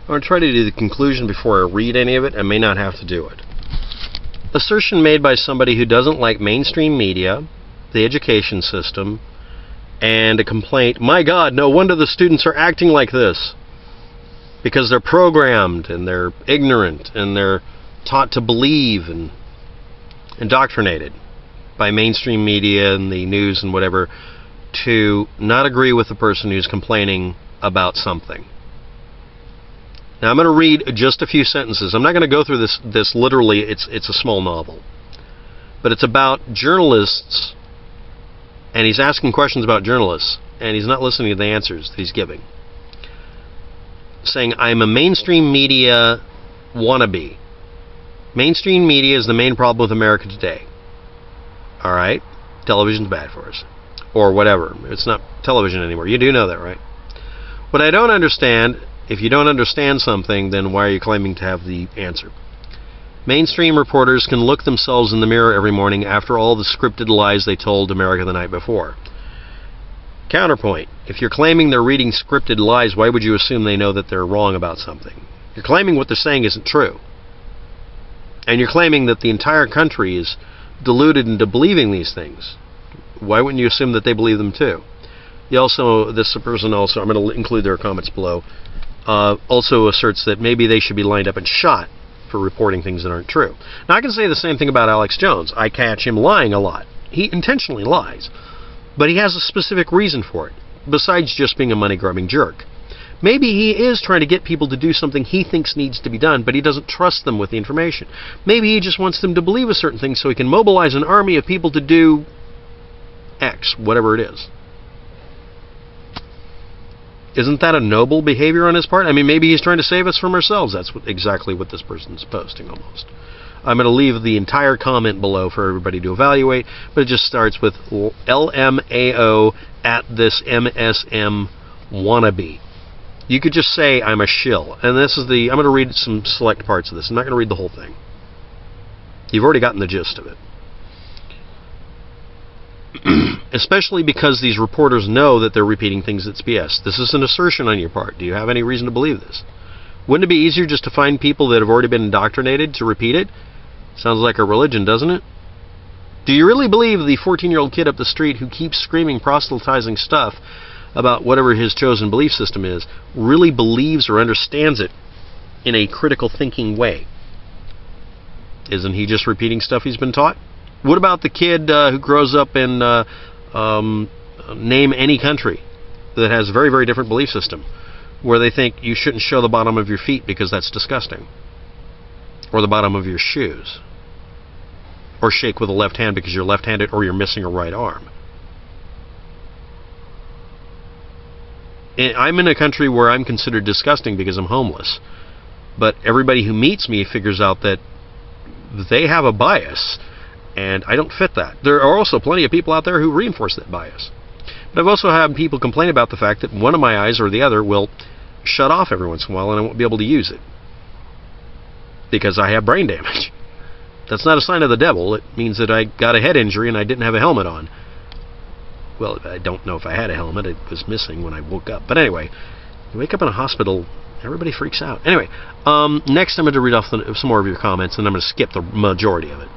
I'm going to try to do the conclusion before I read any of it. I may not have to do it. Assertion made by somebody who doesn't like mainstream media, the education system, and a complaint, my God, no wonder the students are acting like this. Because they're programmed, and they're ignorant, and they're taught to believe, and indoctrinated by mainstream media and the news and whatever, to not agree with the person who's complaining about something. Now I'm going to read just a few sentences. I'm not going to go through this literally. It's a small novel. But it's about journalists, and he's asking questions about journalists, and he's not listening to the answers that he's giving. Saying, I'm a mainstream media wannabe. Mainstream media is the main problem with America today. Alright? Television's bad for us. Or whatever. It's not television anymore. You do know that, right? What I don't understand, if you don't understand something, then why are you claiming to have the answer? Mainstream reporters can look themselves in the mirror every morning after all the scripted lies they told America the night before. Counterpoint. If you're claiming they're reading scripted lies, why would you assume they know that they're wrong about something? You're claiming what they're saying isn't true. And you're claiming that the entire country is deluded into believing these things. Why wouldn't you assume that they believe them too? This person also, I'm going to include their comments below, also asserts that maybe they should be lined up and shot for reporting things that aren't true. Now I can say the same thing about Alex Jones. I catch him lying a lot. He intentionally lies. But he has a specific reason for it, besides just being a money-grubbing jerk. Maybe he is trying to get people to do something he thinks needs to be done, but he doesn't trust them with the information. Maybe he just wants them to believe a certain thing so he can mobilize an army of people to do X, whatever it is. Isn't that a noble behavior on his part? I mean, maybe he's trying to save us from ourselves. That's exactly what this person's posting, almost. I'm going to leave the entire comment below for everybody to evaluate, but it just starts with LMAO at this MSM wannabe. You could just say, I'm a shill. And this is I'm going to read some select parts of this. I'm not going to read the whole thing. You've already gotten the gist of it. Especially because these reporters know that they're repeating things that's BS. This is an assertion on your part. Do you have any reason to believe this? Wouldn't it be easier just to find people that have already been indoctrinated to repeat it? Sounds like a religion, doesn't it? Do you really believe the 14-year-old kid up the street who keeps screaming proselytizing stuff about whatever his chosen belief system is really believes or understands it in a critical thinking way? Isn't he just repeating stuff he's been taught? What about the kid who grows up in name any country that has a very, very different belief system, where they think you shouldn't show the bottom of your feet because that's disgusting, or the bottom of your shoes, or shake with the left hand because you're left-handed or you're missing a right arm? I'm in a country where I'm considered disgusting because I'm homeless, but everybody who meets me figures out that they have a bias, and I don't fit that. There are also plenty of people out there who reinforce that bias. But I've also had people complain about the fact that one of my eyes or the other will shut off every once in a while and I won't be able to use it because I have brain damage. That's not a sign of the devil. It means that I got a head injury and I didn't have a helmet on. Well, I don't know if I had a helmet. It was missing when I woke up. But anyway, you wake up in a hospital, everybody freaks out. Anyway, next I'm going to read off some more of your comments, and I'm going to skip the majority of it.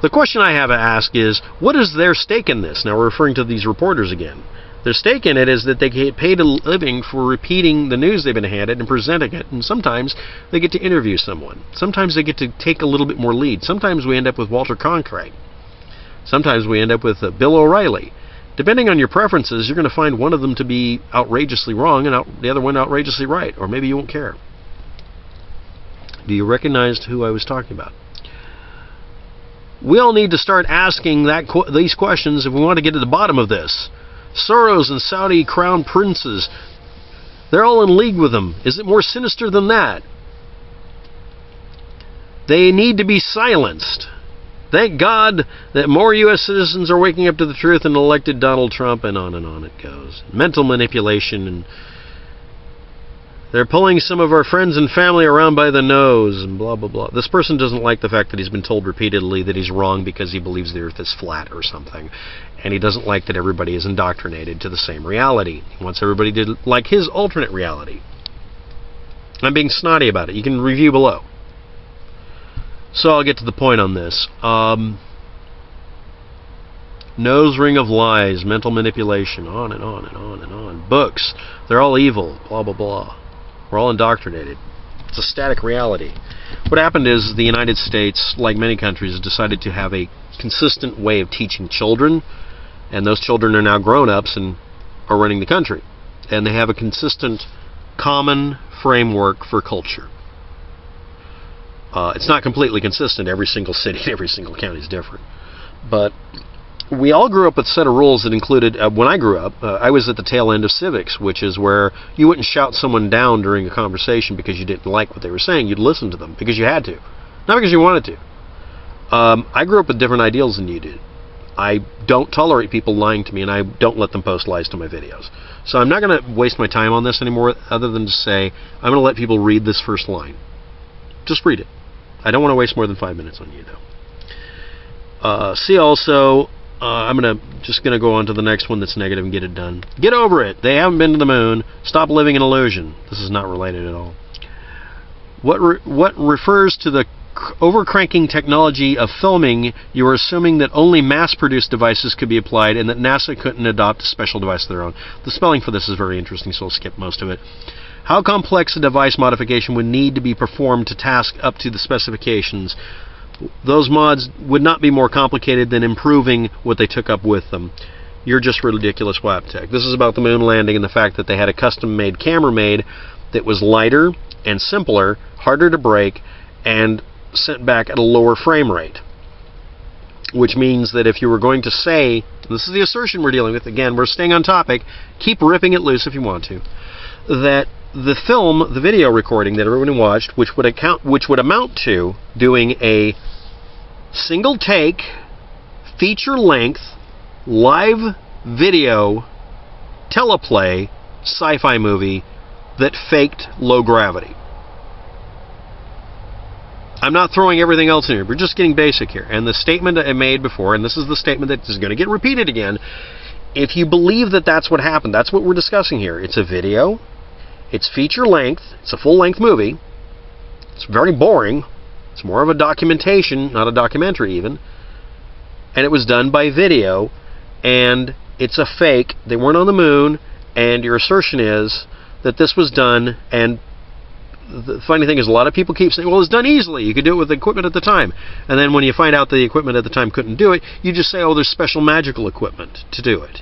The question I have to ask is, what is their stake in this? Now we're referring to these reporters again. Their stake in it is that they get paid a living for repeating the news they've been handed and presenting it, and sometimes they get to interview someone. Sometimes they get to take a little bit more lead. Sometimes we end up with Walter Cronkite. Sometimes we end up with Bill O'Reilly. Depending on your preferences, you're going to find one of them to be outrageously wrong and the other one outrageously right, or maybe you won't care. Do you recognize who I was talking about? We all need to start asking these questions if we want to get to the bottom of this. Soros and Saudi crown princes, they're all in league with them. Is it more sinister than that? They need to be silenced. Thank God that more U.S. citizens are waking up to the truth and elected Donald Trump, and on it goes. Mental manipulation, and they're pulling some of our friends and family around by the nose, and blah, blah, blah. This person doesn't like the fact that he's been told repeatedly that he's wrong because he believes the earth is flat or something. And he doesn't like that everybody is indoctrinated to the same reality. He wants everybody to like his alternate reality. I'm being snotty about it. You can review below. So I'll get to the point on this. Nose ring of lies, mental manipulation, on and on and on and on. Books, they're all evil, blah, blah, blah. We're all indoctrinated. It's a static reality. What happened is the United States, like many countries, decided to have a consistent way of teaching children, and those children are now grown-ups and are running the country. And they have a consistent, common framework for culture. It's not completely consistent. Every single city, every single county is different. But we all grew up with a set of rules that included, when I grew up, I was at the tail end of civics, which is where you wouldn't shout someone down during a conversation because you didn't like what they were saying. You'd listen to them because you had to, not because you wanted to. I grew up with different ideals than you did. I don't tolerate people lying to me, and I don't let them post lies to my videos. So I'm not going to waste my time on this anymore, other than to say I'm going to let people read this first line. Just read it. I don't want to waste more than 5 minutes on you, though. See also, I'm just going to go on to the next one that's negative and get it done. Get over it. They haven't been to the moon. Stop living in illusion. This is not related at all. What refers to the overcranking technology of filming, you are assuming that only mass-produced devices could be applied and that NASA couldn't adopt a special device of their own. The spelling for this is very interesting, so I'll skip most of it. How complex a device modification would need to be performed to task up to the specifications? Those mods would not be more complicated than improving what they took up with them. You're just ridiculous, WAPTEK. This is about the moon landing and the fact that they had a custom-made camera made that was lighter and simpler, harder to break, and sent back at a lower frame rate. Which means that if you were going to say, this is the assertion we're dealing with, again, we're staying on topic, keep ripping it loose if you want to, that the film, the video recording that everyone watched, which would amount to doing a single take, feature-length, live video, teleplay, sci-fi movie that faked low gravity. I'm not throwing everything else in here. We're just getting basic here. And the statement I made before, and this is the statement that is going to get repeated again, if you believe that that's what happened, that's what we're discussing here. It's a video. It's feature length. It's a full-length movie. It's very boring. It's more of a documentation, not a documentary even. And it was done by video. And it's a fake. They weren't on the moon. And your assertion is that this was done. And the funny thing is, a lot of people keep saying, well, it's done easily. You could do it with the equipment at the time. And then when you find out the equipment at the time couldn't do it, you just say, oh, there's special magical equipment to do it.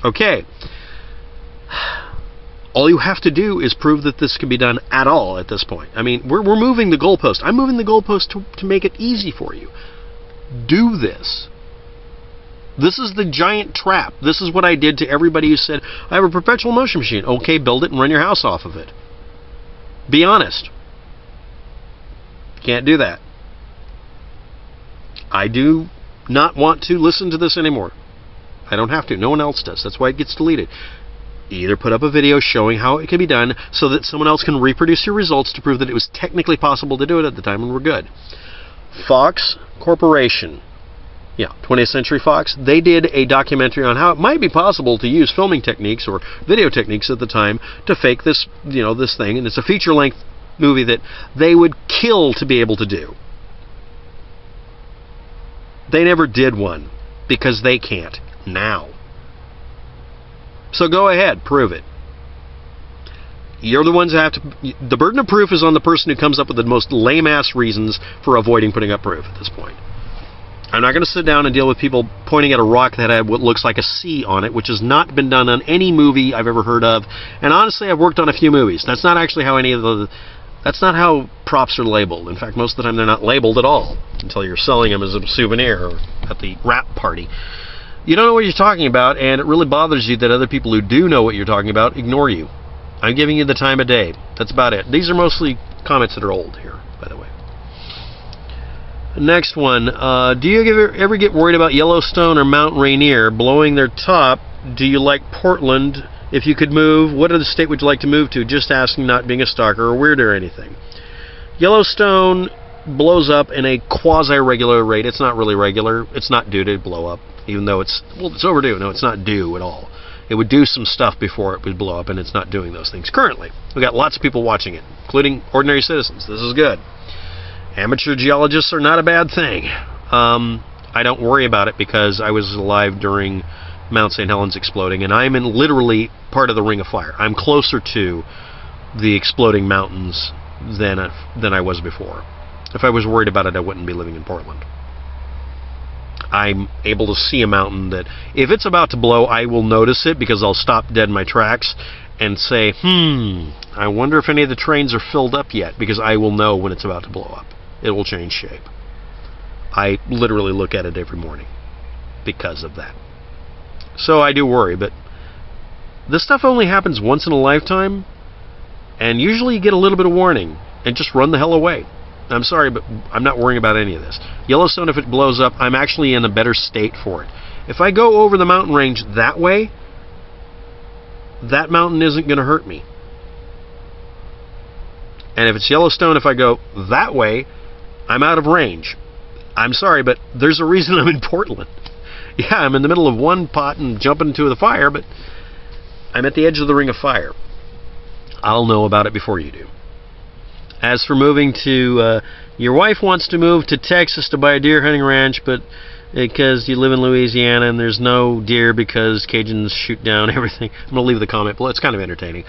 Okay. All you have to do is prove that this can be done at all at this point. I mean, we're moving the goalpost. I'm moving the goalpost to make it easy for you. Do this. This is the giant trap. This is what I did to everybody who said, I have a perpetual motion machine. Okay, build it and run your house off of it. Be honest. Can't do that. I do not want to listen to this anymore. I don't have to. No one else does. That's why it gets deleted. Either put up a video showing how it can be done so that someone else can reproduce your results to prove that it was technically possible to do it at the time and we're good. Fox Corporation. Yeah, 20th Century Fox. They did a documentary on how it might be possible to use filming techniques or video techniques at the time to fake this, this thing. And it's a feature-length movie that they would kill to be able to do. They never did one because they can't now. So go ahead, prove it. You're the ones that have to... The burden of proof is on the person who comes up with the most lame-ass reasons for avoiding putting up proof at this point. I'm not going to sit down and deal with people pointing at a rock that had what looks like a C on it, which has not been done on any movie I've ever heard of. And honestly, I've worked on a few movies. That's not actually how that's not how props are labeled. In fact, most of the time they're not labeled at all until you're selling them as a souvenir or at the wrap party. You don't know what you're talking about, and it really bothers you that other people who do know what you're talking about ignore you. I'm giving you the time of day. That's about it. These are mostly comments that are old here, by the way. Next one. Do you ever get worried about Yellowstone or Mount Rainier blowing their top? Do you like Portland? If you could move, what other state would you like to move to? Just asking, not being a stalker or weird or anything. Yellowstone blows up in a quasi-regular rate. It's not really regular. It's not due to blow up, even though it's overdue. No, it's not due at all. It would do some stuff before it would blow up, and it's not doing those things currently. We've got lots of people watching it, including ordinary citizens. This is good. Amateur geologists are not a bad thing. I don't worry about it because I was alive during Mount St. Helens exploding, and I'm in literally part of the Ring of Fire. I'm closer to the exploding mountains than I was before. If I was worried about it, I wouldn't be living in Portland. I'm able to see a mountain that, if it's about to blow, I will notice it because I'll stop dead in my tracks and say, I wonder if any of the trains are filled up yet, because I will know when it's about to blow up. It will change shape. I literally look at it every morning because of that. So I do worry, but this stuff only happens once in a lifetime, and usually you get a little bit of warning and just run the hell away. I'm sorry, but I'm not worrying about any of this. Yellowstone, if it blows up, I'm actually in a better state for it. If I go over the mountain range that way, that mountain isn't going to hurt me. And if it's Yellowstone, if I go that way, I'm out of range. I'm sorry, but there's a reason I'm in Portland. Yeah, I'm in the middle of one pot and jumping into the fire, but I'm at the edge of the Ring of Fire. I'll know about it before you do. As for moving to, your wife wants to move to Texas to buy a deer hunting ranch, but because you live in Louisiana and there's no deer because Cajuns shoot down everything. I'm going to leave the comment below. It's kind of entertaining.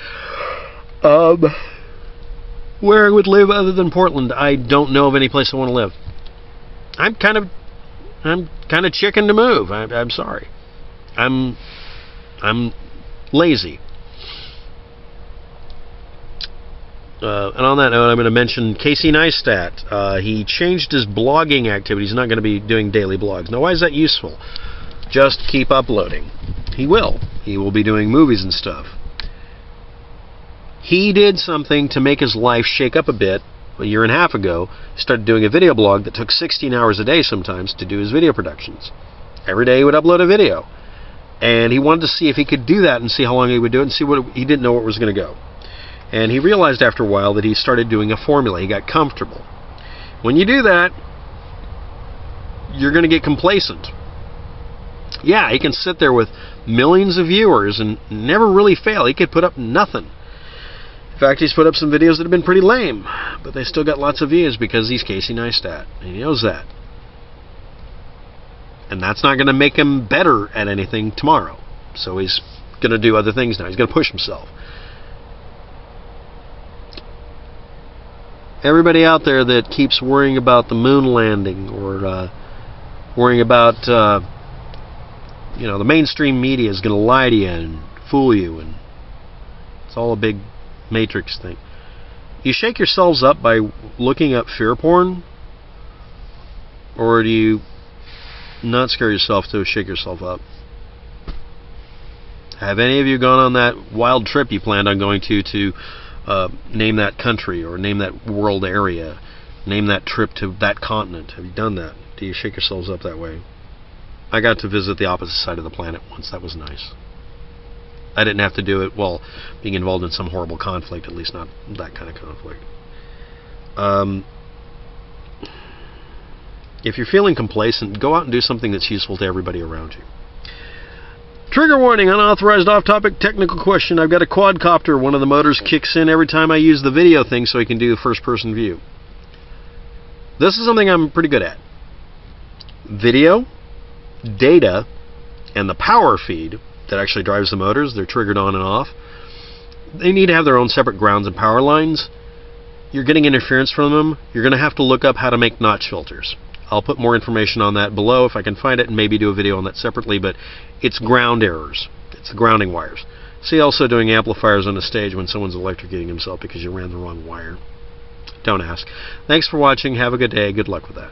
Where I would live other than Portland, I don't know of any place I want to live. I'm kind of chicken to move. I'm sorry. I'm lazy. And on that note, I'm going to mention Casey Neistat. He changed his blogging activity. He's not going to be doing daily blogs. Now, why is that useful? Just keep uploading. He will. He will be doing movies and stuff. He did something to make his life shake up a bit a year and a half ago. He started doing a video blog that took 16 hours a day sometimes to do his video productions. Every day he would upload a video. And he wanted to see if he could do that and see how long he would do it and see what he didn't know where it was going to go. And he realized after a while that he started doing a formula. He got comfortable. When you do that, you're going to get complacent. Yeah, he can sit there with millions of viewers and never really fail. He could put up nothing. In fact, he's put up some videos that have been pretty lame, but they still got lots of views because he's Casey Neistat, and he knows that. And that's not going to make him better at anything tomorrow. So he's going to do other things now. He's going to push himself. Everybody out there that keeps worrying about the moon landing or worrying about, the mainstream media is going to lie to you and fool you, and it's all a big Matrix thing. You shake yourselves up by looking up fear porn, or do you not scare yourself to shake yourself up? Have any of you gone on that wild trip you planned on going to name that country or name that world area, name that trip to that continent? Have you done that? Do you shake yourselves up that way? I got to visit the opposite side of the planet once. That was nice. I didn't have to do it while being involved in some horrible conflict, at least not that kind of conflict. If you're feeling complacent, go out and do something that's useful to everybody around you. Trigger warning, unauthorized off-topic technical question. I've got a quadcopter. One of the motors kicks in every time I use the video thing so I can do a first-person view. This is something I'm pretty good at. Video, data, and the power feed that actually drives the motors. They're triggered on and off. They need to have their own separate grounds and power lines. You're getting interference from them. You're going to have to look up how to make notch filters. I'll put more information on that below if I can find it, and maybe do a video on that separately, but it's ground errors. It's the grounding wires. See, also doing amplifiers on a stage when someone's electrocuting himself because you ran the wrong wire. Don't ask. Thanks for watching. Have a good day. Good luck with that.